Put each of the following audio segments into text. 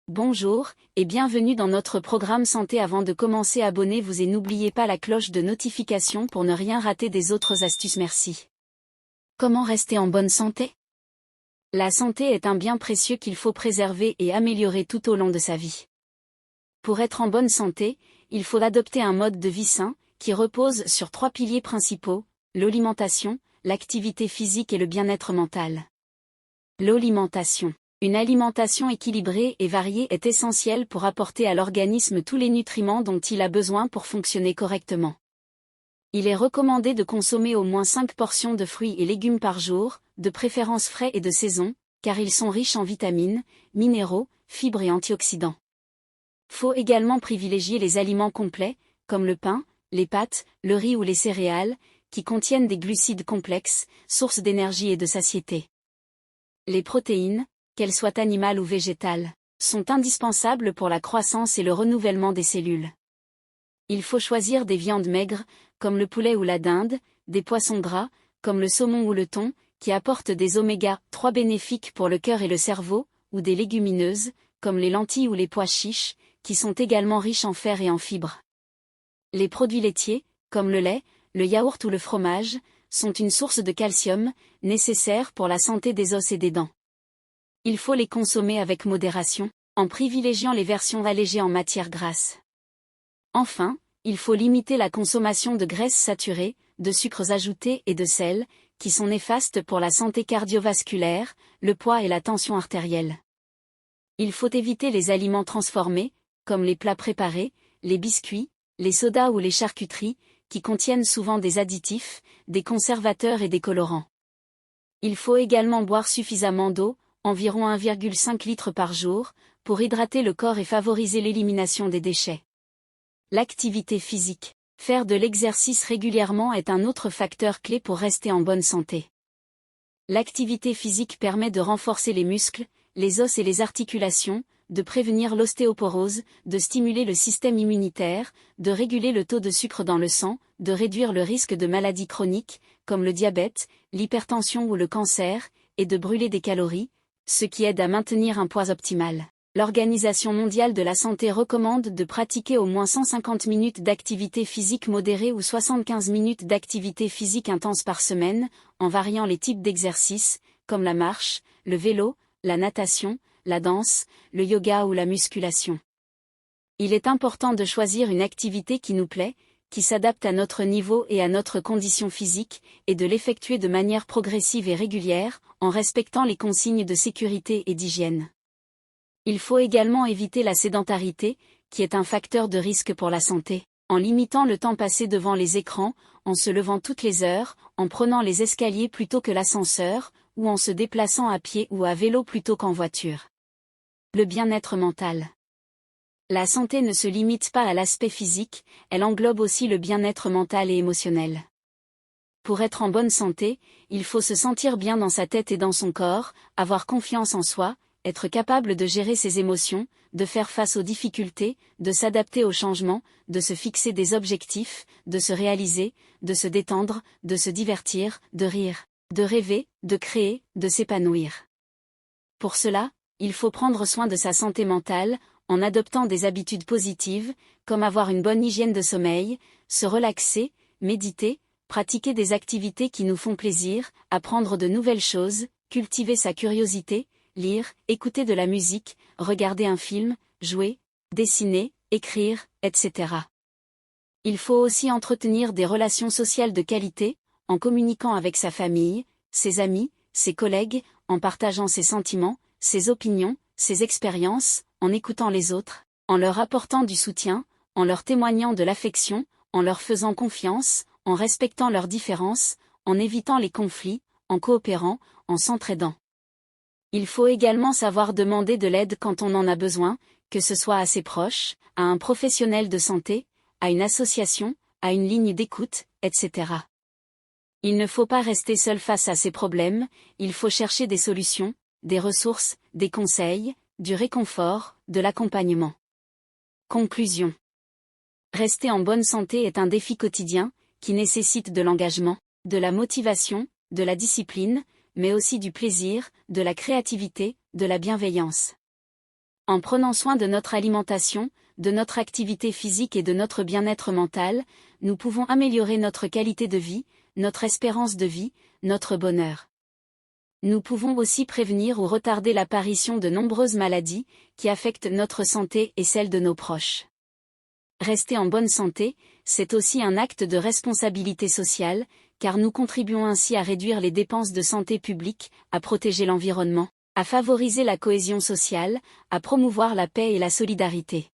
Bonjour, et bienvenue dans notre programme santé. Avant de commencer, abonnez-vous et n'oubliez pas la cloche de notification pour ne rien rater des autres astuces. Merci. Comment rester en bonne santé? La santé est un bien précieux qu'il faut préserver et améliorer tout au long de sa vie. Pour être en bonne santé, il faut adopter un mode de vie sain, qui repose sur 3 piliers principaux: l'alimentation, l'activité physique et le bien-être mental. L'alimentation. Une alimentation équilibrée et variée est essentielle pour apporter à l'organisme tous les nutriments dont il a besoin pour fonctionner correctement. Il est recommandé de consommer au moins 5 portions de fruits et légumes par jour, de préférence frais et de saison, car ils sont riches en vitamines, minéraux, fibres et antioxydants. Faut également privilégier les aliments complets, comme le pain, les pâtes, le riz ou les céréales, qui contiennent des glucides complexes, source d'énergie et de satiété. Les protéines, qu'elles soient animales ou végétales, sont indispensables pour la croissance et le renouvellement des cellules. Il faut choisir des viandes maigres, comme le poulet ou la dinde, des poissons gras, comme le saumon ou le thon, qui apportent des oméga 3 bénéfiques pour le cœur et le cerveau, ou des légumineuses, comme les lentilles ou les pois chiches, qui sont également riches en fer et en fibres. Les produits laitiers, comme le lait, le yaourt ou le fromage, sont une source de calcium, nécessaire pour la santé des os et des dents. Il faut les consommer avec modération, en privilégiant les versions allégées en matières grasses. Enfin, il faut limiter la consommation de graisses saturées, de sucres ajoutés et de sel, qui sont néfastes pour la santé cardiovasculaire, le poids et la tension artérielle. Il faut éviter les aliments transformés, comme les plats préparés, les biscuits, les sodas ou les charcuteries, qui contiennent souvent des additifs, des conservateurs et des colorants. Il faut également boire suffisamment d'eau, environ 1,5 litre par jour, pour hydrater le corps et favoriser l'élimination des déchets. L'activité physique. Faire de l'exercice régulièrement est un autre facteur clé pour rester en bonne santé. L'activité physique permet de renforcer les muscles, les os et les articulations, de prévenir l'ostéoporose, de stimuler le système immunitaire, de réguler le taux de sucre dans le sang, de réduire le risque de maladies chroniques, comme le diabète, l'hypertension ou le cancer, et de brûler des calories, ce qui aide à maintenir un poids optimal. L'Organisation mondiale de la santé recommande de pratiquer au moins 150 minutes d'activité physique modérée ou 75 minutes d'activité physique intense par semaine, en variant les types d'exercices, comme la marche, le vélo, la natation, la danse, le yoga ou la musculation. Il est important de choisir une activité qui nous plaît, qui s'adapte à notre niveau et à notre condition physique, et de l'effectuer de manière progressive et régulière, en respectant les consignes de sécurité et d'hygiène. Il faut également éviter la sédentarité, qui est un facteur de risque pour la santé, en limitant le temps passé devant les écrans, en se levant toutes les heures, en prenant les escaliers plutôt que l'ascenseur, ou en se déplaçant à pied ou à vélo plutôt qu'en voiture. Le bien-être mental. La santé ne se limite pas à l'aspect physique, elle englobe aussi le bien-être mental et émotionnel. Pour être en bonne santé, il faut se sentir bien dans sa tête et dans son corps, avoir confiance en soi, être capable de gérer ses émotions, de faire face aux difficultés, de s'adapter aux changements, de se fixer des objectifs, de se réaliser, de se détendre, de se divertir, de rire, de rêver, de créer, de s'épanouir. Pour cela, il faut prendre soin de sa santé mentale, en adoptant des habitudes positives, comme avoir une bonne hygiène de sommeil, se relaxer, méditer, pratiquer des activités qui nous font plaisir, apprendre de nouvelles choses, cultiver sa curiosité, lire, écouter de la musique, regarder un film, jouer, dessiner, écrire, etc. Il faut aussi entretenir des relations sociales de qualité, en communiquant avec sa famille, ses amis, ses collègues, en partageant ses sentiments, ses opinions, ses expériences, en écoutant les autres, en leur apportant du soutien, en leur témoignant de l'affection, en leur faisant confiance, en respectant leurs différences, en évitant les conflits, en coopérant, en s'entraidant. Il faut également savoir demander de l'aide quand on en a besoin, que ce soit à ses proches, à un professionnel de santé, à une association, à une ligne d'écoute, etc. Il ne faut pas rester seul face à ces problèmes, il faut chercher des solutions, des ressources, des conseils, du réconfort, de l'accompagnement. Conclusion. Rester en bonne santé est un défi quotidien, qui nécessite de l'engagement, de la motivation, de la discipline, mais aussi du plaisir, de la créativité, de la bienveillance. En prenant soin de notre alimentation, de notre activité physique et de notre bien-être mental, nous pouvons améliorer notre qualité de vie, notre espérance de vie, notre bonheur. Nous pouvons aussi prévenir ou retarder l'apparition de nombreuses maladies, qui affectent notre santé et celle de nos proches. Rester en bonne santé, c'est aussi un acte de responsabilité sociale, car nous contribuons ainsi à réduire les dépenses de santé publique, à protéger l'environnement, à favoriser la cohésion sociale, à promouvoir la paix et la solidarité.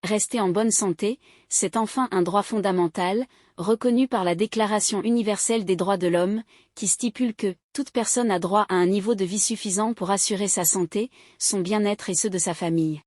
Rester en bonne santé, c'est enfin un droit fondamental, reconnu par la Déclaration universelle des droits de l'homme, qui stipule que « toute personne a droit à un niveau de vie suffisant pour assurer sa santé, son bien-être et ceux de sa famille ».